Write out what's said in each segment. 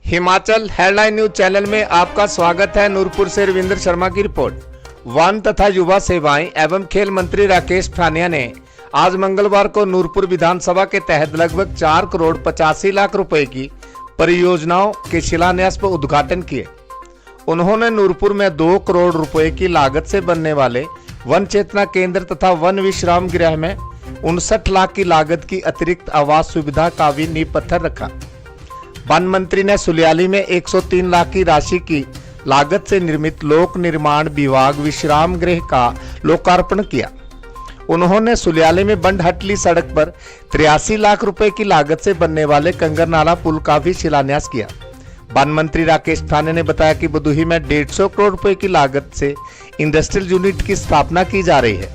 Himachal headline news channel में आपका स्वागत है। नूरपुर से रविंद्र शर्मा की रिपोर्ट। वन तथा युवा सेवाएं एवं खेल मंत्री राकेश पठानिया ने आज मंगलवार को नूरपुर विधानसभा के तहत लगभग 4 करोड़ 85 लाख रुपए की परियोजनाओं के शिलान्यास व उद्घाटन किए। उन्होंने नूरपुर में 2 करोड़ रुपए की लागत से बनने वाले वन चेतना केंद्र तथा वन विश्राम गृह में 59 लाख की लागत की अतिरिक्त आवास सुविधा का भी नींव पत्थर रखा। वन मंत्री ने सुलियाली में 103 लाख की राशि की लागत से निर्मित लोक निर्माण विभाग विश्राम गृह का लोकार्पण किया। उन्होंने सुलियाली में बंडहटली सड़क पर 83 लाख रुपए की लागत से बनने वाले कंगर नाला पुल का भी शिलान्यास किया। वन मंत्री राकेश पठानिया ने बताया कि बदूही में 150 करोड़ रुपए की लागत से इंडस्ट्रियल यूनिट की स्थापना की जा रही है।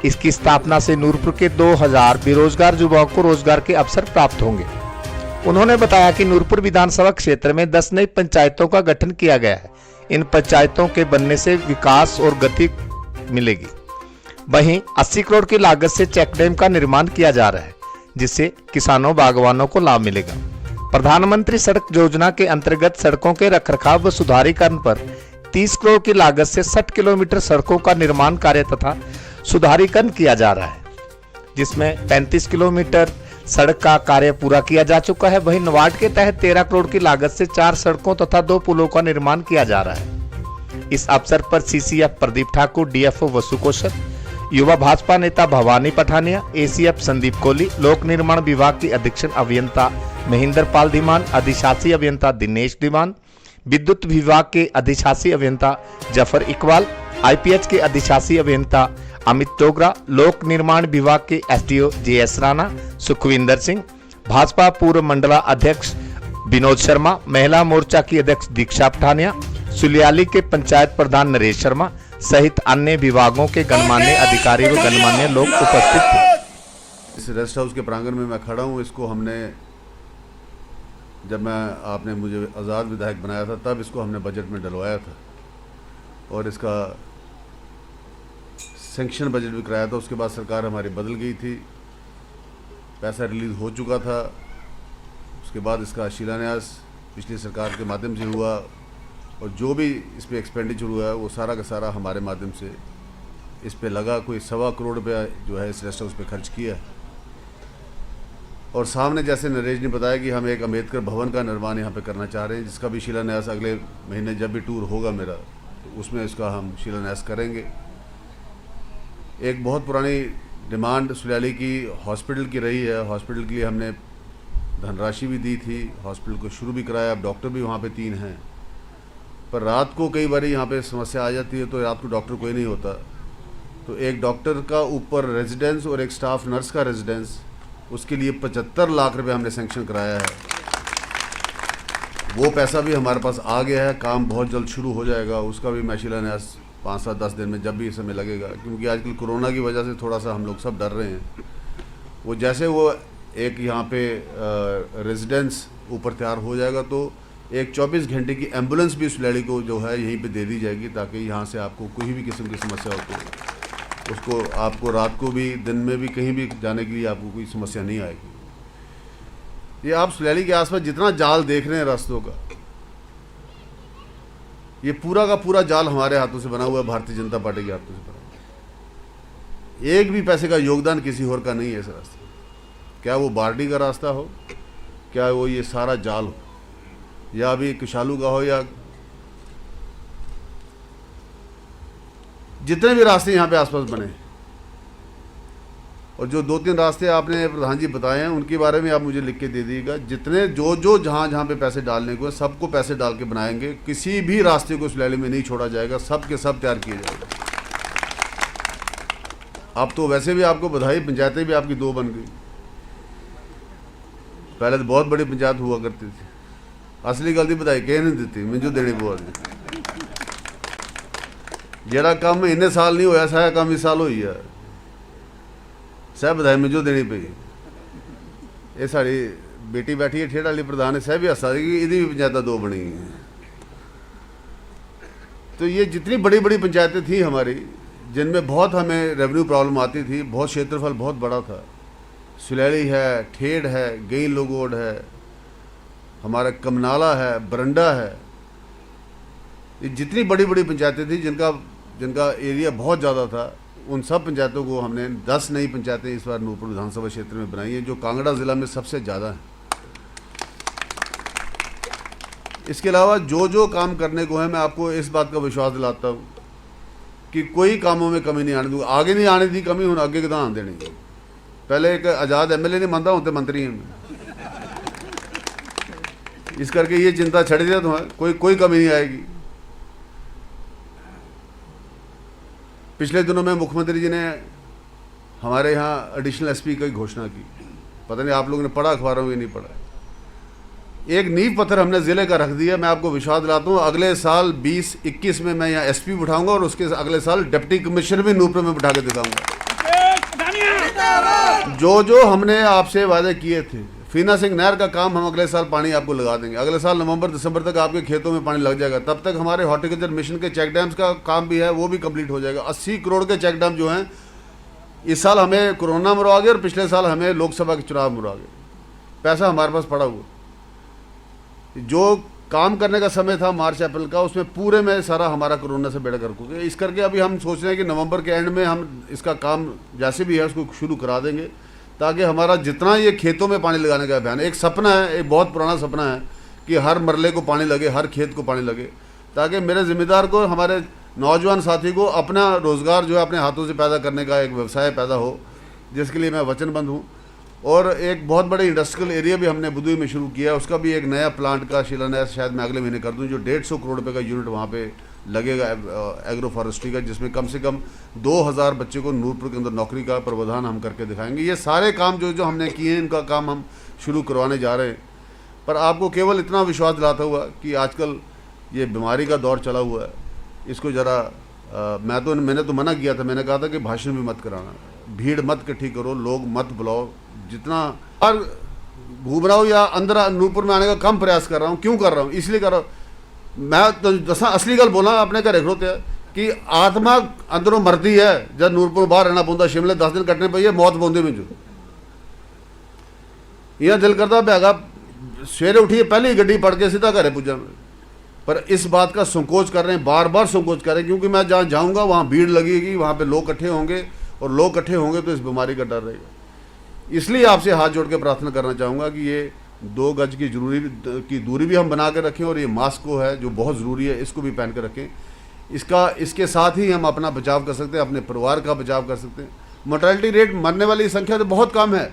इसकी स्थापना से नूरपुर के 2000 बेरोजगार युवाओं को रोजगार के अवसर प्राप्त होंगे। उन्होंने बताया कि नूरपुर विधानसभा क्षेत्र में 10 नई पंचायतों का गठन किया गया है। इन पंचायतों के बनने से विकास और गति मिलेगी। वहीं 80 करोड़ की लागत से चेक डैम का निर्माण किया जा रहा है, जिससे किसानों बागवानों को लाभ मिलेगा। प्रधानमंत्री सड़क योजना के अंतर्गत सड़कों के रखरखाव व सुधारीकरण पर 30 करोड़ की लागत से 60 किलोमीटर सड़कों का निर्माण कार्य तथा सुधारीकरण किया जा रहा है, जिसमें 35 किलोमीटर सड़क का कार्य पूरा किया जा चुका है। वहीं नवाड के तहत 13 करोड़ की लागत से 4 सड़कों तथा 2 पुलों का निर्माण किया जा रहा है। इस अवसर पर सीसीएफ प्रदीप ठाकुर, डीएफओ वसु कौशल, युवा भाजपा नेता भवानी पठानिया, एसीएफ संदीप कोहली, लोक निर्माण विभाग की अधीक्षण अभियंता महेंद्र पाल धीमान, अधिशासी अभियंता दिनेश दीवान, विद्युत विभाग के अधिशासी अभियंता जफर इकबाल, आईपीएच के अधिशासी अभियंता अमित डोगरा, लोक निर्माण विभाग के एसडीओ जेएस राणा, सुखविंदर सिंह, भाजपा पूर्व मंडला अध्यक्ष विनोद शर्मा, महिला मोर्चा की अध्यक्ष दीक्षा पठानिया, सुलियाली के पंचायत प्रधान नरेश शर्मा सहित अन्य विभागों के गणमान्य अधिकारी व गणमान्य लोग उपस्थित थे। इस रेस्ट हाउस के प्रांगण में मैं खड़ा हूँ। इसको हमने जब आपने मुझे आज़ाद विधायक बनाया था तब इसको हमने बजट में डलवाया था और इसका सैंक्शन बजट भी कराया था। उसके बाद सरकार हमारी बदल गई थी, पैसा रिलीज़ हो चुका था। उसके बाद इसका शिलान्यास पिछली सरकार के माध्यम से हुआ और जो भी इस पर एक्सपेंडिचर हुआ है वो सारा का सारा हमारे माध्यम से इस पे लगा। कोई 1.25 करोड़ रुपया जो है इस रेस्ट हाउस पे खर्च किया। और सामने जैसे नरेश ने बताया कि हम एक अम्बेडकर भवन का निर्माण यहाँ पे करना चाह रहे हैं, जिसका भी शिलान्यास अगले महीने जब भी टूर होगा मेरा तो उसमें इसका हम शिलान्यास करेंगे। एक बहुत पुरानी डिमांड सुलियाली की हॉस्पिटल की रही है। हॉस्पिटल के लिए हमने धनराशि भी दी थी, हॉस्पिटल को शुरू भी कराया। अब डॉक्टर भी वहाँ पे 3 हैं, पर रात को कई बार यहाँ पे समस्या आ जाती है तो रात को डॉक्टर कोई नहीं होता। तो एक डॉक्टर का ऊपर रेजिडेंस और एक स्टाफ नर्स का रेजिडेंस, उसके लिए 75 लाख रुपये हमने सैंक्शन कराया है। वो पैसा भी हमारे पास आ गया है, काम बहुत जल्द शुरू हो जाएगा। उसका भी मैं शिलान्यास 5-7-10 दिन में जब भी समय लगेगा, क्योंकि आजकल कोरोना की वजह से थोड़ा सा हम लोग सब डर रहे हैं। वो जैसे वो एक यहाँ पे रेजिडेंस ऊपर तैयार हो जाएगा तो एक 24 घंटे की एम्बुलेंस भी सुलियाली को जो है यहीं पे दे दी जाएगी, ताकि यहाँ से आपको कोई भी किस्म की समस्या हो तो उसको आपको रात को भी दिन में भी कहीं भी जाने के लिए आपको कोई समस्या नहीं आएगी। ये आप सुलियाली के आसपास जितना जाल देख रहे हैं रास्तों का, ये पूरा का पूरा जाल हमारे हाथों से बना हुआ है, भारतीय जनता पार्टी के हाथों से बना हुआ है। एक भी पैसे का योगदान किसी और का नहीं है इस रास्ते। क्या वो बारडी का रास्ता हो, क्या वो ये सारा जाल हो, या अभी कुशालू का हो, या जितने भी रास्ते यहाँ पे आसपास बने, और जो 2-3 रास्ते आपने प्रधान जी बताए हैं उनके बारे में आप मुझे लिख के दे दीजिएगा। जितने जो जहाँ पे पैसे डालने को है सबको पैसे डाल के बनाएंगे। किसी भी रास्ते को सुलियाली में नहीं छोड़ा जाएगा, सब के सब तैयार किए जाएगा। अब तो वैसे भी आपको बधाई, पंचायतें भी आपकी 2 बन गई। पहले तो बहुत बड़ी पंचायत हुआ करती थी। असली गलती बधाई कह नहीं देती, मुझे देनी बुआ ने जरा काम महीने साल नहीं होया, सारा काम इस साल हुई है, सह बधाई मुझे देनी पई। ये साड़ी बेटी बैठी है ठेठ वाली प्रधान, सह भी हसा कि इहदी भी पंचायत 2 बनी। तो ये जितनी बड़ी बड़ी पंचायतें थी हमारी, जिनमें बहुत हमें रेवेन्यू प्रॉब्लम आती थी, बहुत क्षेत्रफल बहुत बड़ा था। सुलियाली है, ठेठ है, गई लोगोड है, हमारा कमनाला है, बरंडा है, ये जितनी बड़ी बड़ी पंचायतें थी जिनका एरिया बहुत ज़्यादा था, उन सब पंचायतों को हमने 10 नई पंचायतें इस बार नूरपुर विधानसभा क्षेत्र में बनाई हैं, जो कांगड़ा ज़िला में सबसे ज़्यादा है। इसके अलावा जो काम करने को है, मैं आपको इस बात का विश्वास दिलाता हूँ कि कोई कामों में कमी नहीं आने दूँगा। आगे नहीं आने दी कमी, हूँ अगे कितना आने देनी। पहले एक आज़ाद MLA नहीं मानता होते मंत्री हैं, इस करके ये चिंता छड़ दिया तो है, कोई कमी नहीं आएगी। पिछले दिनों में मुख्यमंत्री जी ने हमारे यहाँ एडिशनल SP की घोषणा की, पता नहीं आप लोगों ने पढ़ा अखबारों में नहीं पढ़ा। एक नींव पत्थर हमने ज़िले का रख दिया। मैं आपको विश्वास दिलाता हूँ, अगले साल 2021 में मैं यहाँ SP बिठाऊंगा और उसके अगले साल डिप्टी कमिश्नर भी नूरपुर में बिठा के दिखाऊंगा। जो हमने आपसे वादे किए थे, फीना सिंह नहर का काम हम अगले साल पानी आपको लगा देंगे। अगले साल नवंबर-दिसंबर तक आपके खेतों में पानी लग जाएगा। तब तक हमारे हॉर्टिकल्चर मिशन के चेक डैम्स का काम भी है, वो भी कंप्लीट हो जाएगा। 80 करोड़ के चेक डैम जो हैं, इस साल हमें कोरोना मरवा गए और पिछले साल हमें लोकसभा के चुनाव मरवा गए। पैसा हमारे पास पड़ा हुआ, जो काम करने का समय था मार्च-अप्रैल का, उसमें पूरे में सारा हमारा कोरोना से बेड़ा गर्क हो गया। इस करके अभी हम सोच रहे हैं कि नवंबर के एंड में हम इसका काम जैसे भी है उसको शुरू करा देंगे, ताकि हमारा जितना ये खेतों में पानी लगाने का अभियान, एक सपना है, एक बहुत पुराना सपना है कि हर मरले को पानी लगे, हर खेत को पानी लगे, ताकि मेरे ज़िम्मेदार को, हमारे नौजवान साथी को अपना रोज़गार जो है अपने हाथों से पैदा करने का एक व्यवसाय पैदा हो, जिसके लिए मैं वचनबद्ध हूँ। और एक बहुत बड़े इंडस्ट्रियल एरिया भी हमने बुदुई में शुरू किया है, उसका भी एक नया प्लांट का शिलान्यास शायद मैं अगले महीने कर दूँ, जो 150 करोड़ रुपये का यूनिट वहाँ पे लगेगा एग्रो फॉरेस्ट्री का, जिसमें कम से कम 2000 बच्चे को नूरपुर के अंदर नौकरी का प्रावधान हम करके दिखाएंगे। ये सारे काम जो हमने किए हैं, इनका काम हम शुरू करवाने जा रहे हैं। पर आपको केवल इतना विश्वास दिलाता हुआ कि आजकल ये बीमारी का दौर चला हुआ है, इसको ज़रा मैंने तो मना किया था, मैंने कहा था कि भाषण भी मत कराना, भीड़ मत इकट्ठी करो, लोग मत बुलाओ। जितना और घूम रहा हूँ या अंदर नूरपुर में आने का कम प्रयास कर रहा हूँ। क्यों कर रहा हूँ? इसलिए कर रहा हूँ, मैं तो दसा असली गल बोला अपने घर खड़ोते कि आत्मा अंदरों मरती है जब नूरपुर बाहर रहना पौंदा, शिमले 10 दिन कटने पई है, मौत पौंदी मिंजू इं दिल करता भैगा सवेरे उठिए पहले ही गड्डी पड़ के सीधा घरे पुजा। पर इस बात का संकोच कर रहे हैं, बार बार संकोच कर रहे हैं, क्योंकि मैं जहाँ जाऊँगा वहाँ भीड़ लगेगी, वहाँ पे लोग इकट्ठे होंगे, और लोग इकट्ठे होंगे तो इस बीमारी का डर रहेगा। इसलिए आपसे हाथ जोड़ के प्रार्थना करना चाहूँगा कि ये 2 गज की दूरी भी हम बना के रखें, और ये मास्क को है जो बहुत ज़रूरी है, इसको भी पहन कर रखें। इसके साथ ही हम अपना बचाव कर सकते हैं, अपने परिवार का बचाव कर सकते हैं। मोर्टेलिटी रेट, मरने वाली संख्या तो बहुत कम है,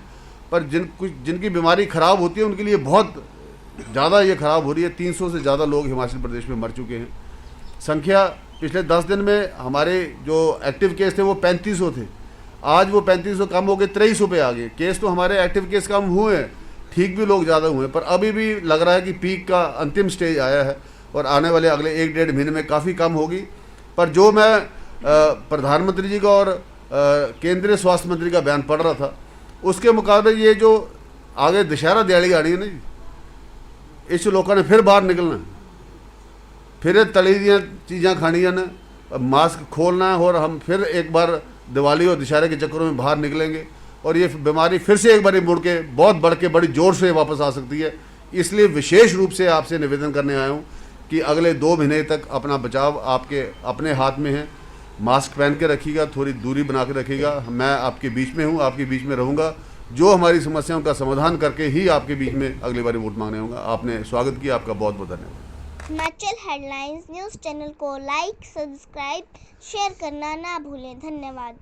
पर जिनकी बीमारी ख़राब होती है उनके लिए बहुत ज़्यादा ये ख़राब हो रही है। 300 से ज़्यादा लोग हिमाचल प्रदेश में मर चुके हैं। संख्या पिछले 10 दिन में हमारे जो एक्टिव केस थे वो 3500 थे, आज वो 3500 कम हो गए, 2300 पे आ गए। केस तो हमारे एक्टिव केस कम हुए हैं, ठीक भी लोग ज़्यादा हुए हैं, पर अभी भी लग रहा है कि पीक का अंतिम स्टेज आया है, और आने वाले अगले 1-1.5 महीने में काफ़ी कम होगी। पर जो मैं प्रधानमंत्री जी का और केंद्रीय स्वास्थ्य मंत्री का बयान पढ़ रहा था, उसके मुकाबले ये जो आगे दशहरा दिहाड़ी आनी है ना जी, इस लोगों ने फिर बाहर निकलना, फिर तली दी चीज़ां खानियां ने, मास्क खोलना है, और हम फिर एक बार दिवाली और दशहरे के चक्करों में बाहर निकलेंगे, और ये बीमारी फिर से एक बार मुड़ के बहुत बढ़ के बड़ी ज़ोर से वापस आ सकती है। इसलिए विशेष रूप से आपसे निवेदन करने आया हूँ कि अगले 2 महीने तक अपना बचाव आपके अपने हाथ में है। मास्क पहन के रखिएगा, थोड़ी दूरी बना के रखिएगा। मैं आपके बीच में हूँ, आपके बीच में रहूँगा। जो हमारी समस्याओं का समाधान करके ही आपके बीच में अगली बार वोट मांगने होगा। आपने स्वागत किया, आपका बहुत बहुत धन्यवाद। हिमाचल हेडलाइंस न्यूज़ चैनल को लाइक, सब्सक्राइब, शेयर करना ना भूलें। धन्यवाद।